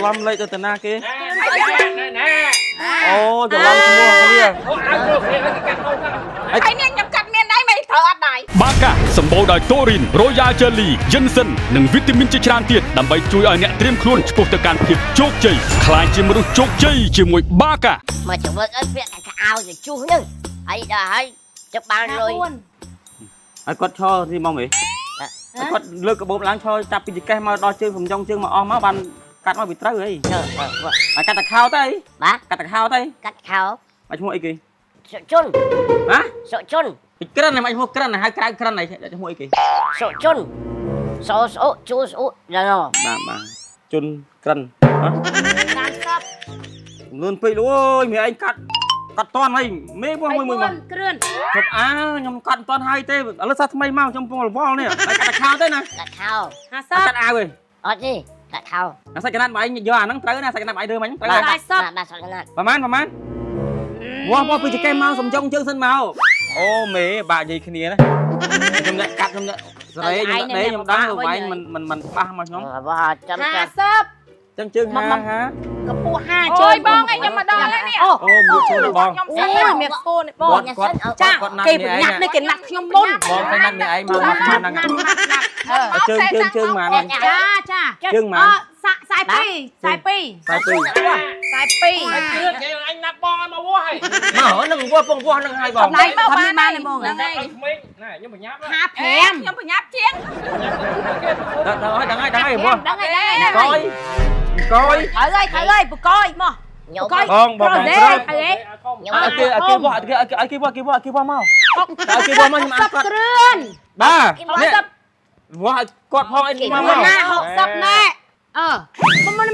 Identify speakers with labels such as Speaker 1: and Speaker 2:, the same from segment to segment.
Speaker 1: ឡំលេខទៅតាណាគេអូច្រឡំឈ្មោះគ្នា
Speaker 2: ហើយនេះខ្ញុំកាត់មានដៃមិនត្រូវអត់ដៃ
Speaker 3: បាកាសម្បូរដោយតូរីន Royal Jelly យិនសិននិងវីតាមីនជាច្រើនទៀតដើម្បីជួយឲ្យអ្នកត្រៀមខ្លួនឆ្ពោះទៅកាន់ភាពជោគជ័យខ្លាចជាមនុស្សជោគជ័យជាមួយបាកា
Speaker 4: មកជវិកអើពាក់កៅអៅទៅជុះនឹងហើយដល់ហើយចាប់បានលុយ
Speaker 1: ហើយគាត់ឈរទីមកមេគាត់លើកកាបូបឡើងឈរចាប់ពីចង្កេះមកដល់ជើងសំយ៉ងជើងមកអស់មកបានកាត់មកពីត្រូវហីហើយកាត់តែខោទៅ
Speaker 4: បាទ
Speaker 1: កាត់តែខោទៅ
Speaker 4: កាត់ខោ
Speaker 1: មកឈ្មោះអីគេ
Speaker 4: សុជុន
Speaker 1: ហ៎
Speaker 4: សុជុន
Speaker 1: ពីក្រិនមកឈ្មោះក្រិនហៅក្រៅក្រិនហីឈ្មោះអីគេ
Speaker 4: សុជុនសូសូជូសូដល់
Speaker 1: បាទជុនក្រិនហ៎
Speaker 2: តាមស្ប
Speaker 1: លឿនពេកអូយមីឯងកាត់តន់ហើយមេមួយ
Speaker 2: គ្រឿន
Speaker 1: ជប់ខ្ញុំកាត់តន់ហើយទេឥឡូវសាថ្មីមកខ្ញុំពងរវល់នេះហើយកាត់តែខោទៅណា
Speaker 4: កាត់ខោ
Speaker 2: 50
Speaker 1: កាត់អាវឯង
Speaker 4: អត់ទេកាត់ខោ
Speaker 1: អាសាច់កណាត់បងឯងយកអាហ្នឹងត្រូវណាសាច់កណាត់បងឯងធ្វើមិញត្រូវ
Speaker 4: បាទសាច់ណាត់
Speaker 1: ប្រហែលមកពីចង្កេះមកសំចុងជើងសិនមកអូមេបាក់និយាយគ្នាណាខ្ញុំអ្នកកាត់ខ្ញុំអ្នកសរេខ្ញុំដឹងបងឯងមិនបាសមកខ្ញុំ
Speaker 4: បាទចាំចាំ
Speaker 2: 50
Speaker 1: ចឹងជើងហា
Speaker 2: កម្ពស់50ជើងបងឯងខ្ញុំមកដល់ហើយនេះ
Speaker 1: អូមួយជើងបង
Speaker 2: ខ្ញុំសិនមានស្គូនេះបង
Speaker 1: គាត់
Speaker 2: ចា
Speaker 1: គាត់ណាត់
Speaker 2: គេ
Speaker 1: នេះ
Speaker 2: ប្រ
Speaker 1: ឯ
Speaker 2: ញាប់នេះគេណាត់ខ្ញុំមុន
Speaker 1: បងទៅណាត់នេះឯងមកហ្នឹងជើងមក
Speaker 2: ចា
Speaker 1: ជើងមក
Speaker 2: ខ្សែ2
Speaker 1: ខ្សែពីរ
Speaker 5: អញណាត់បងឲ្យមកវោះហើយ
Speaker 1: មកនឹងវោះពងវោះនឹងហើយបង
Speaker 2: ដៃមកបានទេបងហ្នឹងហើយ
Speaker 5: ក្មេងណាខ្ញុំបញ្ញាប់
Speaker 2: 55ខ្ញុំប្រញាប់ជាង
Speaker 1: ដឹងហើយវោះ
Speaker 2: ដឹងហើយក
Speaker 1: យ
Speaker 2: ត្រូវហើយបកយមក
Speaker 4: ខ្ញុំ
Speaker 1: បងប្រុស
Speaker 2: ត្រូវហើយ
Speaker 4: ខ្ញុំ
Speaker 1: គេវោះមកឲ្យគេវោះខ្ញុំអានគាត់
Speaker 2: គ្រឿន
Speaker 1: បាទនេះវោះឲ្យគាត់ផងអីមក
Speaker 2: ណា60ណែ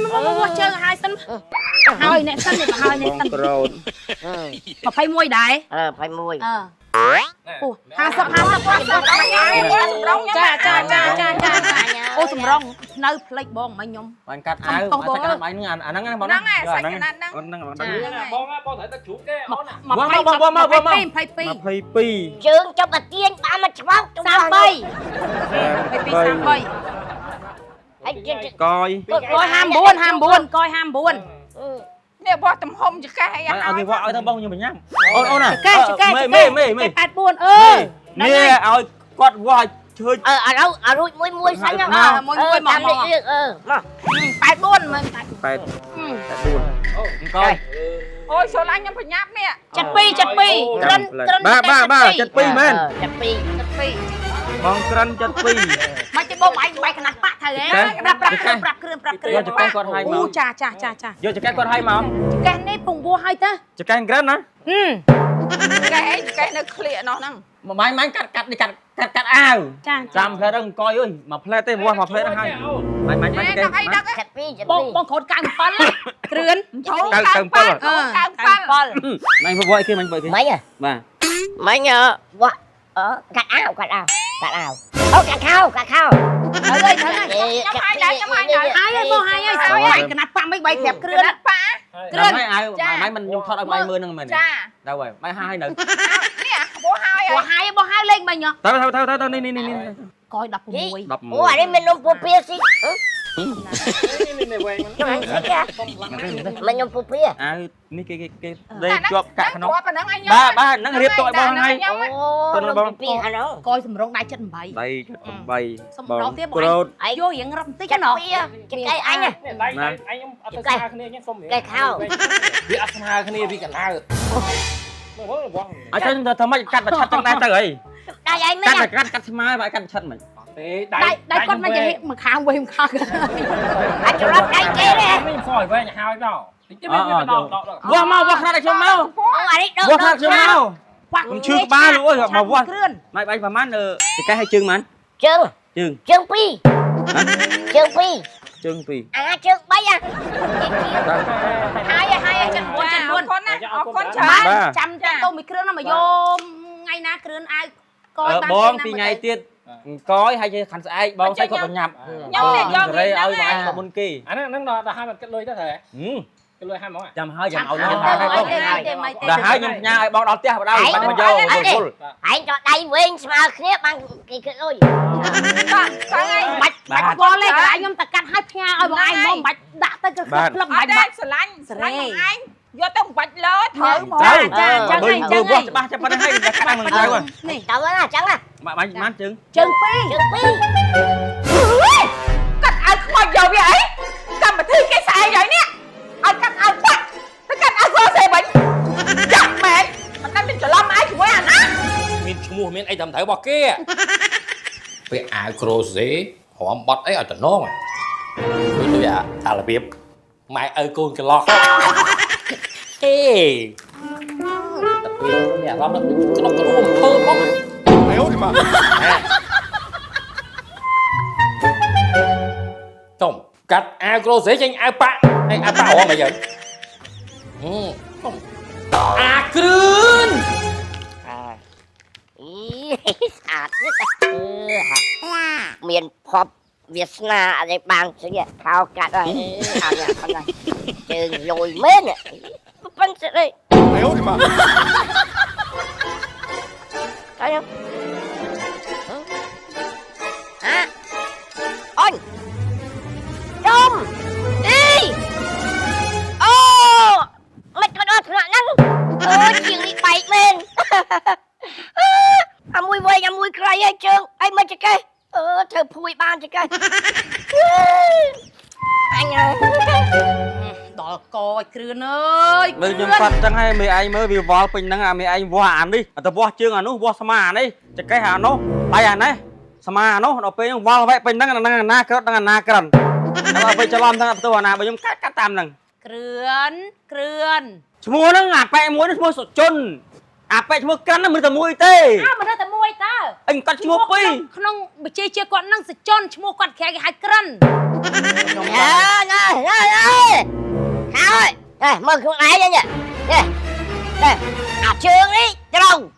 Speaker 2: មកជើងហើយសិនហើយអ្នកសិននេះហើយនេះសិន
Speaker 1: ក្រោត
Speaker 2: 21ដែរ
Speaker 4: 21
Speaker 2: អូ50សម្រងអូសម្រងនៅផ្លេចបងមិញខ្ញុំ
Speaker 1: បានកាត់អាវសាច់កណ្ដាលបាយនឹងអាហ្នឹងបងហ្នឹងសាច់កណ្ដាលហ្នឹង
Speaker 5: បងត្រូវតែជ្រូកគេអូន
Speaker 1: 22
Speaker 4: ជើងចាប់អាទៀងបានមកឆ្វោក
Speaker 2: 33
Speaker 4: ហើយក
Speaker 1: យ
Speaker 2: កយ54នេះបោះទំហំចកេះអី
Speaker 1: ឲ្យគេវោះឲ្យទៅបងខ្ញុំបញ្ញាអូនណា
Speaker 2: ចកេះ
Speaker 1: មេ
Speaker 2: 84នេះ
Speaker 1: ឲ្យគាត់វោះជួយ
Speaker 4: ឥឡូវរួចមួយសិនណា
Speaker 2: មួយមក
Speaker 4: មក
Speaker 2: 84មើល
Speaker 1: 84កយ
Speaker 2: អូយចូលអញខ្ញុំប្រញាប់នេះ72
Speaker 1: ក្រិនបាទ72មែន
Speaker 4: 72
Speaker 1: បងក្រិន72
Speaker 2: មកជិះបងឯងបាយកណាត់ប៉ាក់ទៅហ៎ប្រាប់គ្រឿងយកចកេះគាត់ឲ្យមកអូចាយកចកេះគាត់ឲ្យមកចកេះនេះពងពោះឲ្យទៅ
Speaker 1: ចកេះក្រិនណា
Speaker 2: ចកេះនៅឃ្លៀកនោះហ្នឹង
Speaker 1: ម៉ាញ់កាត់អាវចាំផ្លែទៅអង្គយអើយមកផ្លែទេវោះមកផ្លែទៅហើយម៉ាញ់ចកេះ
Speaker 4: 72
Speaker 2: បងខូត97គ្រឿន97
Speaker 1: 97 ម៉ាញ់វោះអីគេម៉ាញ់វោះអីគេ
Speaker 4: ម៉េច
Speaker 1: បាទ
Speaker 4: ម៉េចវ៉ាកាត់អាវអូកាត់ខោ
Speaker 2: ហើយខ្ញុំឲ្យដែរខ្ញុំឲ្យដែរហើយបងហើយកណាត់ប៉ាមិនបាយប្រាប់គ្រឿនប៉ា
Speaker 1: គ្រឿនអាវម៉ាញ់មិនខ្ញុំថតឲ្យម៉ាញ់មើលហ្នឹងមែនចាទៅហើយម៉ាញ់ហើយនៅ
Speaker 2: នេះបងហើយលេងមិញហ៎
Speaker 1: ទៅនេះ
Speaker 2: កយ16
Speaker 4: អូអានេះមាននំពពាស៊ី
Speaker 5: នេះវែង
Speaker 4: ខ្ញុំខ្ញុំពពា
Speaker 1: អាវនេះគេដេកជាប់កាក់ក្នុង
Speaker 2: គាត់ប៉ុណ្ណឹងអញ
Speaker 1: បាទហ្នឹងរៀបតឲ្យបងហើយក
Speaker 2: យសម្រងដៃ78
Speaker 1: ដៃ78
Speaker 2: សំដៅទៀតបង
Speaker 1: ក្រូត
Speaker 2: យករៀងរឹបបន្តិចណោះ
Speaker 4: ចកៃអញ
Speaker 5: ដៃខ្ញុំអត់ទៅស្មើគ្នាខ្ញុំសុំវាអត់ស្មើគ្នាពីកណ្ដាលមើលបង
Speaker 1: អញ្ចឹងធ្វើម៉េចកាត់ប្រឆាត់ចឹងដែរទៅអី
Speaker 4: ដៃឯងមិន
Speaker 1: កាត់ស្មើបើកាត់ប្រឆាត់មិន
Speaker 5: ទេ
Speaker 2: ដៃគាត់មិនចេះមកខាងវិញខាង
Speaker 4: អាចច្រត់ដៃគេទេ
Speaker 5: ខ្ញុំសយវែងហើយដល់តិចទៀតវាដក
Speaker 1: វោះមកខ្នាតខ្ញុំមក
Speaker 4: អូអានេះដក
Speaker 1: វោះខ្នាតខ្ញុំមកខ្ញុំឈឺក្បាលលោកអើយមកវោះ
Speaker 2: គ្រឿន
Speaker 1: ម៉ៃបាយប្រហែលចកេះឲ្យជើងម៉ាន
Speaker 4: ជើង
Speaker 1: ជើង
Speaker 4: 2ជើង 2
Speaker 1: ជើង2
Speaker 4: អាជើង3
Speaker 2: ហើយ79ណាអរគុណច្រើនចាំទៅមួយគ្រឿងណាមកយកថ្ងៃណាគ្រឿងអាវកយ
Speaker 1: បងពីថ្ងៃទៀតអង្គយហើយខាន់ស្អែកបងស្អែកគាត់បញ្ញាប់ខ្ញុំនេះយកទៅឲ្យបងមុនគេ
Speaker 5: អាហ្នឹងដល់ឲ្យมันគិតលុយទៅហ៎គិតលុយឲ្យហ្មង
Speaker 1: ចាំហើយចាំឲ្យខ្ញុំដល់ហើយខ្ញុំផ្ញើឲ្យបងដល់ផ្ទះបដៅបាត់មកយក
Speaker 4: ឯ
Speaker 1: វល់
Speaker 4: ងចោដៃវែងស្មើគ្នាបានគេគិតលុយ
Speaker 2: បាទហើយបាច់ បាច់បងលេខកន្លែងខ្ញុំតែកាត់ឲ្យផ្ញើឲ្យបងឯងមកបាច់ដាក់ទៅគឺផ្លឹបមិនបាច់
Speaker 6: ស្រឡាញ់បងឯងយកទៅបាច់លើត្រូវហ្មង
Speaker 2: ចាចាចឹងហើយចឹងហើយ
Speaker 1: ច្បាស់ចាំប៉ុណ្ណឹងហើយកាត់មិនត្រូវ
Speaker 4: ទៅ
Speaker 2: នេះ
Speaker 4: ណាចឹងណា
Speaker 1: បាញ់បានជើង
Speaker 2: ជើងពីរ
Speaker 4: ជើងពីរ
Speaker 6: កាត់ឲ្យខ្មោចយកវាអីកម្មវិធីគេស្អែកហើយនេះឲ្យកាត់ឲ្យបាត់ទៅកាត់ឲ្យគ្រូសេវិញចាក់មែនមិនដឹងមានច្រឡំអីជាមួយអាណា
Speaker 5: មានឈ្មោះមានអីត្រឹមត្រូវរបស់គេពេលអាវក្រូសេរំបត់អីឲ្យតំណងឃើញដូចអារបៀបម៉ែឪកូនកន្លោះហេតែពេលនេះអារម្មណ៍ក្នុងក្រុមអំពើផងអេអូនេះមកចំកាត់អាវក្រូសេរចេញអាវប៉ាក់ហើយអាវប៉ាក់រំអីយើងអាគ្រឿន
Speaker 4: ý sạt nhất miền pop Việt Nam ở đây bằng sự nghiệp cao cả rồi à nhà con này chừng lùi mến nè phân sự đây
Speaker 3: Éo đi mà.
Speaker 4: thấy không hả ôi Trung đi ô mày có đọt lại năng chuyện đi bậy lên mùi vơi mùi cay hết trơn anh mới chơi cây thử phui ban chơi cây anh ơi
Speaker 2: ដល់កឲ្យគ្រឿនអើយ
Speaker 1: មើលខ្ញុំគាត់ចឹងហើយមេឯងមើលវាវល់ពេញហ្នឹងអាមេឯងវាស់អានេះតែវាស់ជើងអានោះវាស់ស្មាអានេះចកេះអានោះដៃអានេះស្មាអានោះដល់ពេលហ្នឹងវល់វែកពេញហ្នឹងអាណាក្រឹតអាណាក្រិនដល់ពេលច្រឡំទាំងបន្ទូអាណាបើខ្ញុំកាត់តាមហ្នឹង
Speaker 2: គ្រឿន
Speaker 1: ឈ្មោះហ្នឹងអាប៉ែមួយនេះឈ្មោះសុជនអាប៉ែឈ្មោះក្រិនហ្នឹងមិនតែមួយទេ
Speaker 2: មិនតែមួយតើ
Speaker 1: អញគាត់ឈ្មោះពីរ
Speaker 2: ក្នុងវិជាជាគាត់នឹងសច្ចនឈ្មោះគាត់ក្រែគេហៅក្រិន
Speaker 4: thôi mơ không ai nha nhỉ nè à trường đi trông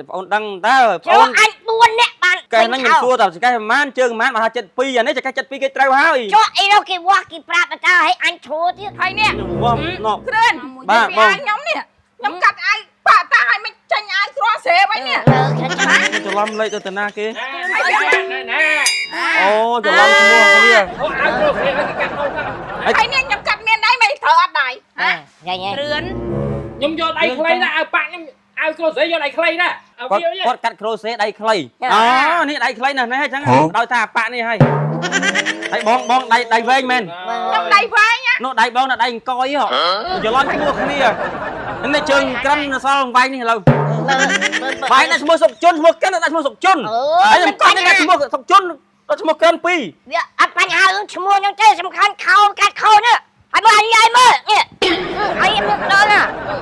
Speaker 1: បងដឹងតើ
Speaker 4: cho anh buôn nè bạn
Speaker 1: កែហ្នឹងខ្ញុំសួរតើចកេះប្រហែលជើងប្រហែលបើថា72អានេះចកេះ72គេត្រូវហើយ
Speaker 4: cho ai đâu cái qua cái prap người ta hay anh thua chứ
Speaker 6: ហើយនេះ
Speaker 1: វាស់ណោះ
Speaker 6: គ្រឿន
Speaker 1: បាទ
Speaker 6: ពីអាខ្ញុំនេះខ្ញុំកាត់អាយប៉ាតាឲ្យមិនចាញ់អាយគ្រាន់សេវិញនេះ
Speaker 1: ច្រឡំលេខទៅតាណាគេ
Speaker 5: ណែ
Speaker 1: អូច្រឡំឈ្មោះគ្នា
Speaker 5: អូអាវគ្រូសេរឲ្យគេកាត់នោះ
Speaker 6: ហើយនេះខ្ញុំកាត់មានដៃមិនត្រូវអត់ដៃ
Speaker 4: vậy nha
Speaker 2: គ្រឿន
Speaker 5: ខ្ញុំយកដៃខ្លីណាអាវប៉ាក់ខ្ញុំអាវគ្រូសេរយកដៃខ្លីណាអាវ
Speaker 1: គាត់
Speaker 5: វា
Speaker 1: គាត់កាត់ក្រូសេដៃខ្លីអូនេះដៃខ្លីណាស់នេះហើយចឹងដោយថាប៉ាក់នេះហើយដៃបងដៃវែងមែន
Speaker 6: ខ្ញុំដៃវែង
Speaker 1: នោះដៃបងណាដៃអង្គយហ៎ច្រឡំឈ្មោះគ្នានេះជើងក្រិនសល់វែងនេះឥឡូវវែងណាឈ្មោះសុកជុនឈ្មោះកិនណាឈ្មោះសុកជុនហើយខ្ញុំគាត់នេះឈ្មោះសុកជុនដល់ឈ្មោះក្រិនពីរ
Speaker 4: anh phải hào ứng mua những cái sầm khăn khâu cắt khâu nữa hãy mơ anh dây mơ nè hãy em được đó nè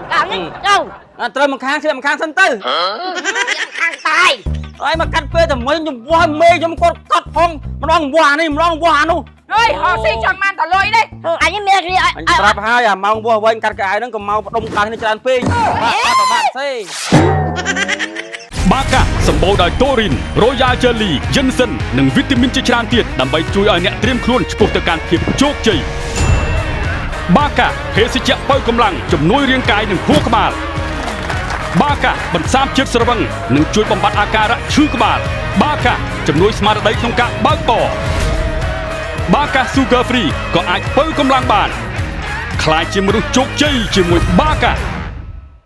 Speaker 4: cảm nhận đâu
Speaker 1: ត្រូវមកខាងសិនទៅ
Speaker 4: khăn tay
Speaker 1: ហើយមកកាត់ពេលតែមួយខ្ញុំវាស់មេខ្ញុំគាត់កត់ផងម្ដងវាស់នេះម្ដងវាស់អានោះ
Speaker 6: ហើយហោស៊ីចាំបានតលុយនេះ
Speaker 4: anh em mẹ
Speaker 1: អញប្រាប់ហើយអាម៉ោងវាស់វែងកាត់កៅអៅហ្នឹងក៏មកផ្ដុំខ្លះនេះច្រើនពេកបាក់សេ
Speaker 3: បាកាសម្បូរដោយតូរីន Royal Jelly Jensen និងវីតាមីនជាច្រើនទៀតដើម្បីជួយឲ្យអ្នកត្រៀមខ្លួនឆ្ពោះទៅកាន់ភាពជោគជ័យបាកាភេសជ្ជៈបើកម្លាំងជំនួយរាងកាយនិងខួរក្បាលបាកាបន្សាបជាតិស្រវឹងនិងជួយបំបត្តិអាការៈឈឺក្បាលបាកាជំនួយស្មារតីក្នុងការបើកបរបាកា Sugar Free ក៏អាចបើកម្លាំងបានខ្លាចជាមនុស្សជោគជ័យជាមួយបាកា